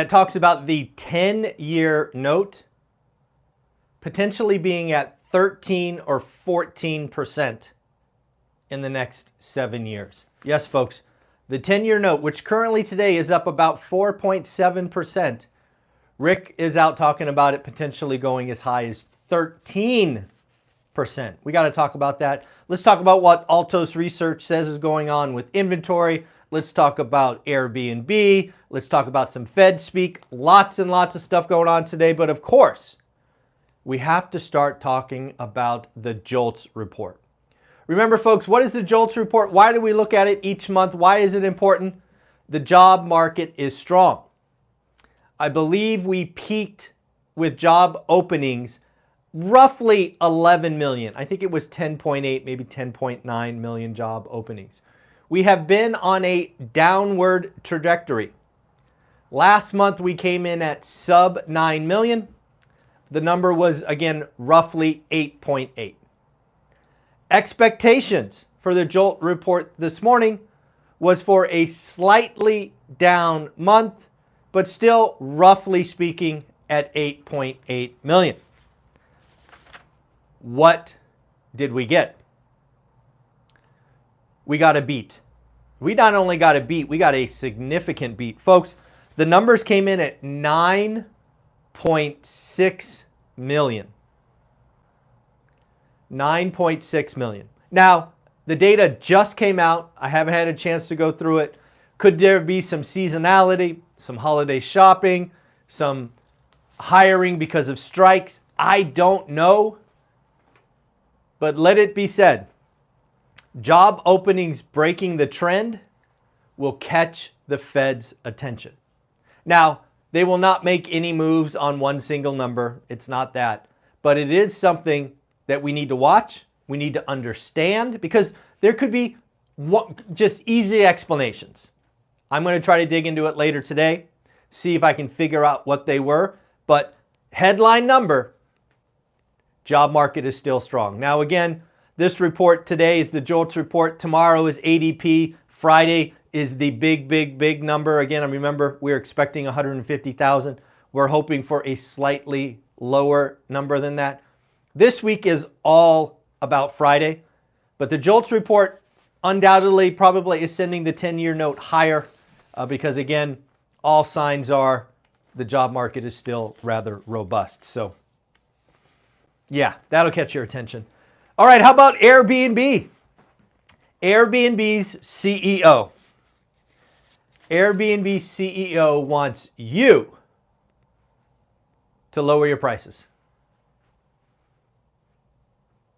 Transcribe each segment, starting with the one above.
it talks about the 10-year note potentially being at 13 or 14% in the next 7 years. Yes, folks, the 10-year note, which currently today is up about 4.7%, Rick is out talking about it potentially going as high as 13%. We got to talk about that. Let's talk about what Altos Research says is going on with inventory. Let's talk about Airbnb. Let's talk about some Fed speak. Lots and lots of stuff going on today. But of course, we have to start talking about the JOLTS report. Remember, folks, what is the JOLTS report? Why do we look at it each month? Why is it important? The job market is strong. I believe we peaked with job openings roughly 11 million. I think it was 10.8, maybe 10.9 million job openings. We have been on a downward trajectory. Last month we came in at sub 9 million. The number was, again, roughly 8.8. Expectations for the JOLT report this morning was for a slightly down month, but still, roughly speaking, at 8.8 million. What did we get? We got a beat. We not only got a beat, we got a significant beat. Folks, the numbers came in at 9.6 million. 9.6 million. Now, the data just came out. I haven't had a chance to go through it. Could there be some seasonality, some holiday shopping, some hiring because of strikes? I don't know. But let it be said, job openings breaking the trend will catch the Fed's attention. Now, they will not make any moves on one single number. It's not that. But it is something that we need to watch. We need to understand, because there could be just easy explanations. I'm going to try to dig into it later today, see if I can figure out what they were. But headline number, job market is still strong. Now, again, this report today is the JOLTS report. Tomorrow is ADP. Friday is the big number. Again, I remember we're expecting 150,000. We're hoping for a slightly lower number than that. This week is all about Friday, but the JOLTS report undoubtedly probably is sending the 10-year note higher because, again, all signs are the job market is still rather robust. So, yeah, that'll catch your attention. All right, how about Airbnb? Airbnb's CEO. Airbnb's CEO wants you to lower your prices.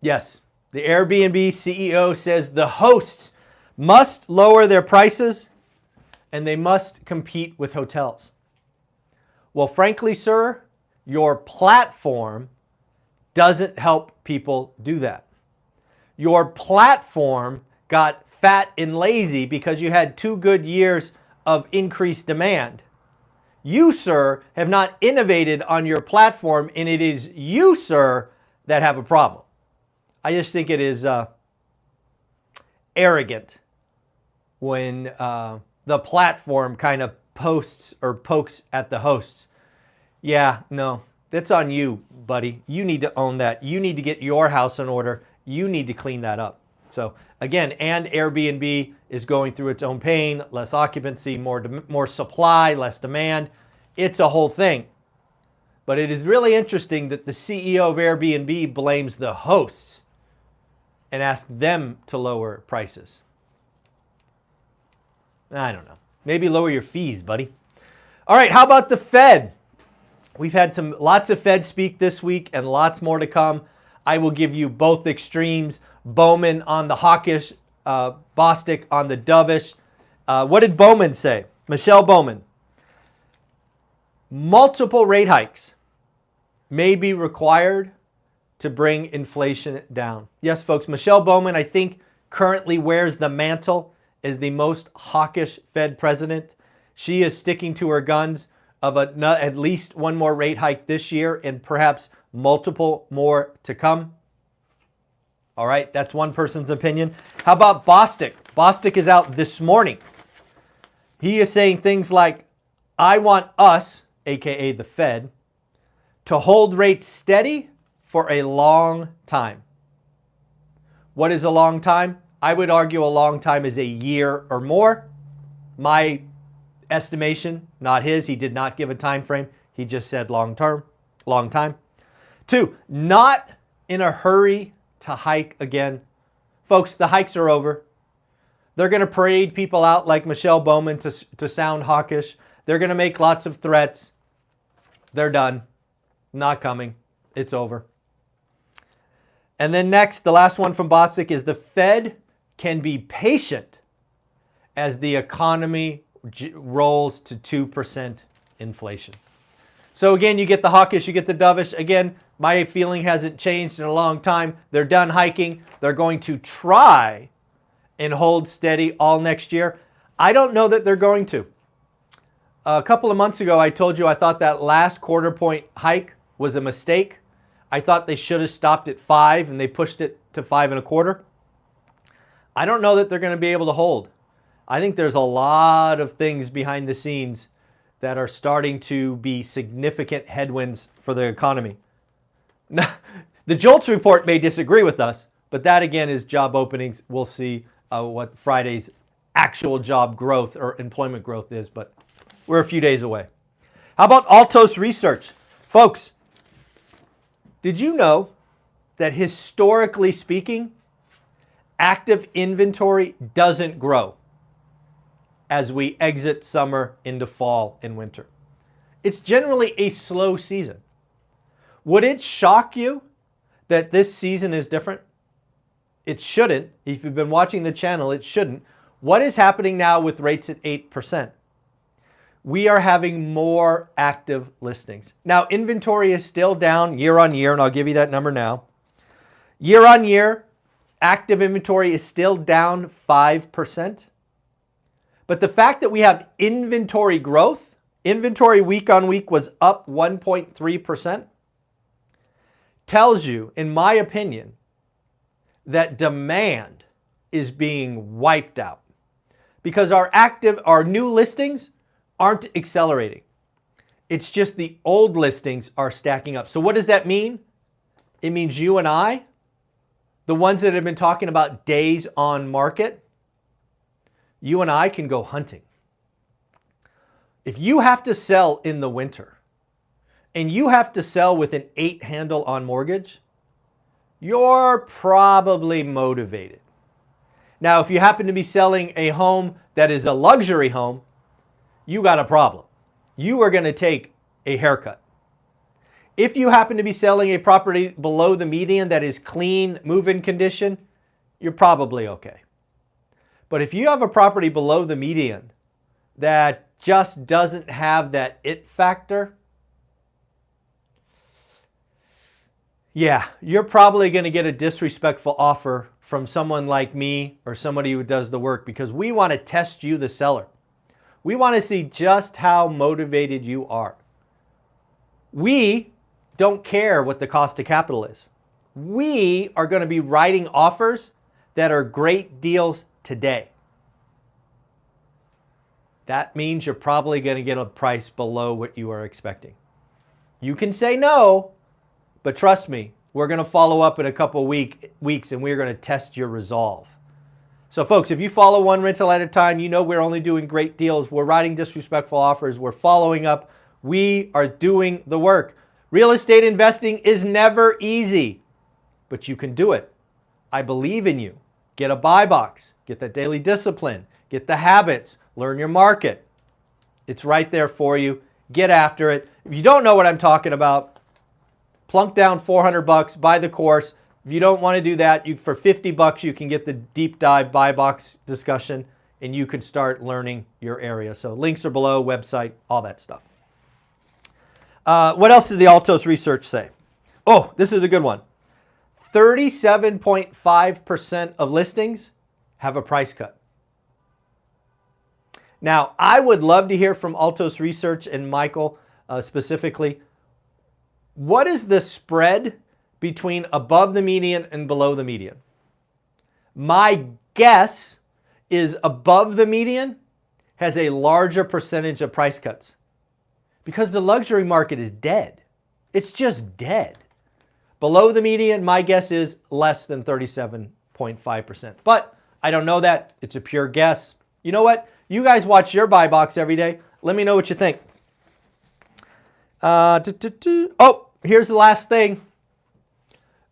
Yes, the Airbnb CEO says the hosts must lower their prices and they must compete with hotels. Well, frankly, sir, your platform doesn't help people do that. Your platform got fat and lazy because you had 2 good years of increased demand. You, sir, have not innovated on your platform, and it is you, sir, that have a problem. I just think it is arrogant when the platform kind of posts or pokes at the hosts. Yeah, no, that's on you, buddy. You need to own that. You need to get your house in order. You need to clean that up. So again, and Airbnb is going through its own pain, less occupancy, more supply, less demand. It's a whole thing. But it is really interesting that the CEO of Airbnb blames the hosts and asks them to lower prices. I don't know. Maybe lower your fees, buddy. All right, how about the Fed? We've had lots of Fed speak this week and lots more to come. I will give you both extremes. Bowman on the hawkish, Bostic on the dovish. What did Bowman say? Michelle Bowman. Multiple rate hikes may be required to bring inflation down. Yes, folks, Michelle Bowman, I think, currently wears the mantle as the most hawkish Fed president. She is sticking to her guns of at least one more rate hike this year and perhaps multiple more to come. All right, that's one person's opinion. How about Bostic? Bostic is out this morning. He is saying things like, I want us, aka the Fed, to hold rates steady for a long time. What is a long time? I would argue a long time is a year or more. My estimation, not his. He did not give a time frame. He just said long term, long time. 2, not in a hurry to hike again. Folks, the hikes are over. They're going to parade people out like Michelle Bowman to sound hawkish. They're going to make lots of threats. They're done. Not coming. It's over. And then next, the last one from Bostic is the Fed can be patient as the economy rolls to 2% inflation. So again, you get the hawkish, you get the dovish. Again, my feeling hasn't changed in a long time. They're done hiking. They're going to try and hold steady all next year. I don't know that they're going to. A couple of months ago, I told you I thought that last quarter point hike was a mistake. I thought they should have stopped at 5 and they pushed it to 5 1/4. I don't know that they're going to be able to hold. I think there's a lot of things behind the scenes that are starting to be significant headwinds for the economy. Now, the JOLTS report may disagree with us, but that again is job openings. We'll see what Friday's actual job growth or employment growth is, but we're a few days away. How about Altos Research? Folks, did you know that historically speaking, active inventory doesn't grow as we exit summer into fall and winter? It's generally a slow season. Would it shock you that this season is different? It shouldn't. If you've been watching the channel, it shouldn't. What is happening now with rates at 8%? We are having more active listings. Now, inventory is still down year on year, and I'll give you that number now. Year on year, active inventory is still down 5%. But the fact that we have inventory growth, inventory week on week was up 1.3%, tells you, in my opinion, that demand is being wiped out because our new listings aren't accelerating. It's just the old listings are stacking up. So what does that mean? It means you and I, the ones that have been talking about days on market, you and I can go hunting. If you have to sell in the winter and you have to sell with an 8 handle on mortgage, you're probably motivated. Now, if you happen to be selling a home that is a luxury home, you got a problem. You are going to take a haircut. If you happen to be selling a property below the median that is clean, move-in condition, you're probably okay. But if you have a property below the median that just doesn't have that it factor, yeah, you're probably going to get a disrespectful offer from someone like me or somebody who does the work because we want to test you, the seller. We want to see just how motivated you are. We don't care what the cost of capital is. We are going to be writing offers that are great deals today. That means you're probably going to get a price below what you are expecting. You can say no, but trust me, we're going to follow up in a couple weeks and we're going to test your resolve. So folks, if you follow One Rental at a Time, you know we're only doing great deals. We're writing disrespectful offers. We're following up. We are doing the work. Real estate investing is never easy, but you can do it. I believe in you. Get a buy box. Get the daily discipline. Get the habits. Learn your market. It's right there for you. Get after it. If you don't know what I'm talking about, plunk down $400, buy the course. If you don't want to do that, for $50 you can get the deep dive buy box discussion and you can start learning your area. So links are below, website, all that stuff. What else did the Altos research say? Oh, this is a good one. 37.5% of listings have a price cut. Now, I would love to hear from Altos Research and Michael specifically. What is the spread between above the median and below the median? My guess is above the median has a larger percentage of price cuts. Because the luxury market is dead. It's just dead. Below the median, my guess is less than 37.5%. But I don't know that. It's a pure guess. You know what? You guys watch your buy box every day. Let me know what you think. Oh, here's the last thing.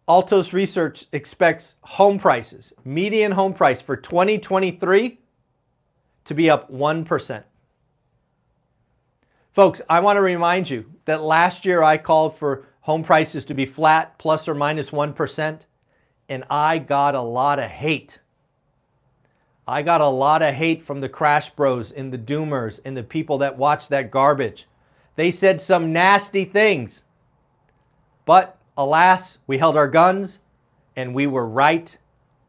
Altos Research expects home prices, median home price for 2023 to be up 1%. Folks, I want to remind you that last year I called for home prices to be flat, plus or minus 1%, and I got a lot of hate. I got a lot of hate from the crash bros and the doomers and the people that watch that garbage. They said some nasty things. But alas, we held our guns and we were right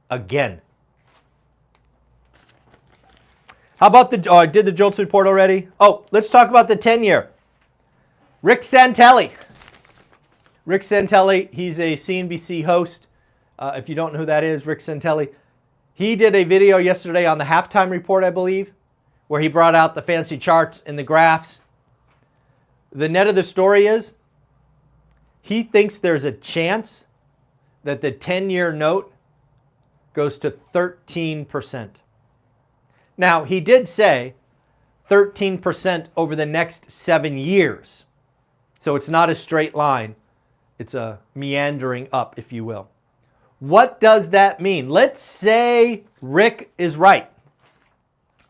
again. How about I did the JOLTS report already? Oh, let's talk about the 10-year. Rick Santelli. Rick Santelli, he's a CNBC host. If you don't know who that is, Rick Santelli. He did a video yesterday on the halftime report, I believe, where he brought out the fancy charts and the graphs. The net of the story is he thinks there's a chance that the 10-year note goes to 13%. Now, he did say 13% over the next 7 years. So it's not a straight line. It's a meandering up, if you will. What does that mean? Let's say Rick is right.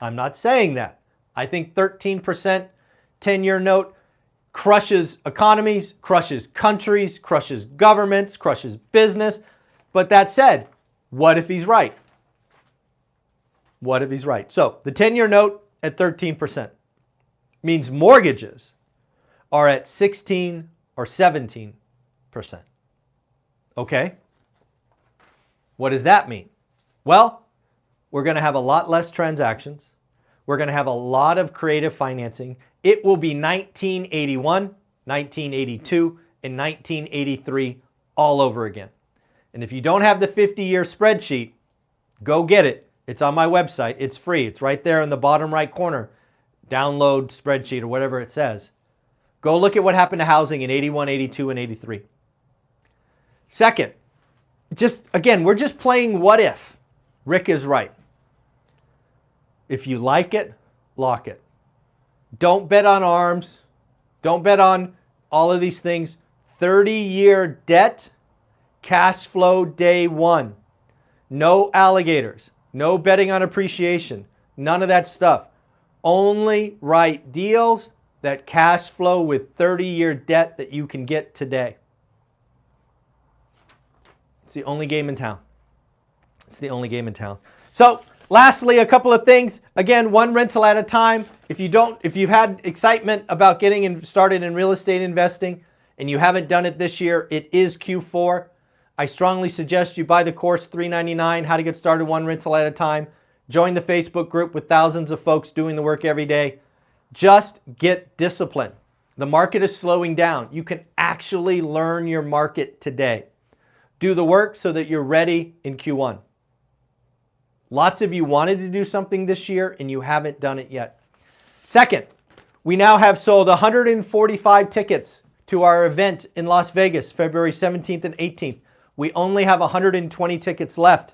I'm not saying that. I think 13% 10-year note crushes economies, crushes countries, crushes governments, crushes business. But that said, what if he's right? What if he's right? So the 10-year note at 13% means mortgages are at 16 or 17%. Okay? What does that mean? Well, we're going to have a lot less transactions. We're going to have a lot of creative financing. It will be 1981, 1982, and 1983 all over again. And if you don't have the 50-year spreadsheet, go get it. It's on my website. It's free. It's right there in the bottom right corner. Download spreadsheet or whatever it says. Go look at what happened to housing in 81, 82, and 83. Second, we're just playing what if. Rick is right. If you like it, lock it. Don't bet on ARMs. Don't bet on all of these things. 30-year debt, cash flow day one. No alligators. No betting on appreciation. None of that stuff. Only right deals that cash flow with 30-year debt that you can get today. It's the only game in town. It's the only game in town. So, lastly, a couple of things. Again, one rental at a time. If you've had excitement about getting started in real estate investing and you haven't done it this year, it is Q4. I strongly suggest you buy the course, $3.99, How to Get Started One Rental at a Time. Join the Facebook group with thousands of folks doing the work every day. Just get disciplined. The market is slowing down. You can actually learn your market today. Do the work so that you're ready in Q1. Lots of you wanted to do something this year and you haven't done it yet. Second, we now have sold 145 tickets to our event in Las Vegas, February 17th and 18th. We only have 120 tickets left.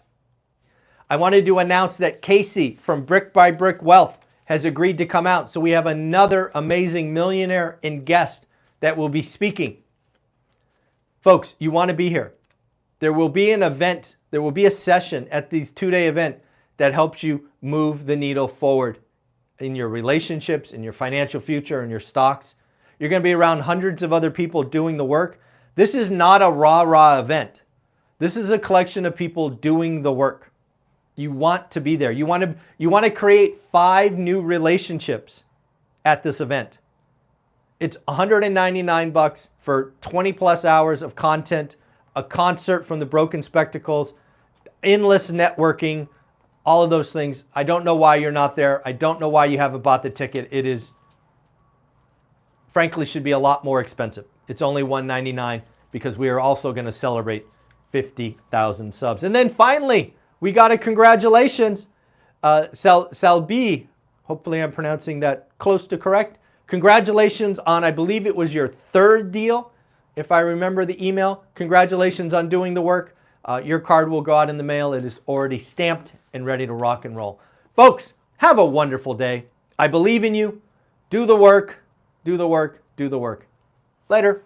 I wanted to announce that Casey from Brick by Brick Wealth has agreed to come out. So we have another amazing millionaire and guest that will be speaking. Folks, you want to be here. There will be an event, there will be a session at this 2-day event that helps you move the needle forward in your relationships, in your financial future, in your stocks. You're going to be around hundreds of other people doing the work. This is not a rah-rah event. This is a collection of people doing the work. You want to be there. You want to create 5 new relationships at this event. It's $199 for 20 plus hours of content, a concert from the Broken Spectacles, endless networking, all of those things. I don't know why you're not there. I don't know why you haven't bought the ticket. It is, frankly, should be a lot more expensive. It's only $199 because we are also going to celebrate 50,000 subs. And then finally, we got a congratulations, Salbi, hopefully I'm pronouncing that close to correct. Congratulations on, I believe it was your third deal, if I remember the email. Congratulations on doing the work. Your card will go out in the mail. It is already stamped and ready to rock and roll. Folks, have a wonderful day. I believe in you. Do the work, do the work, do the work. Later.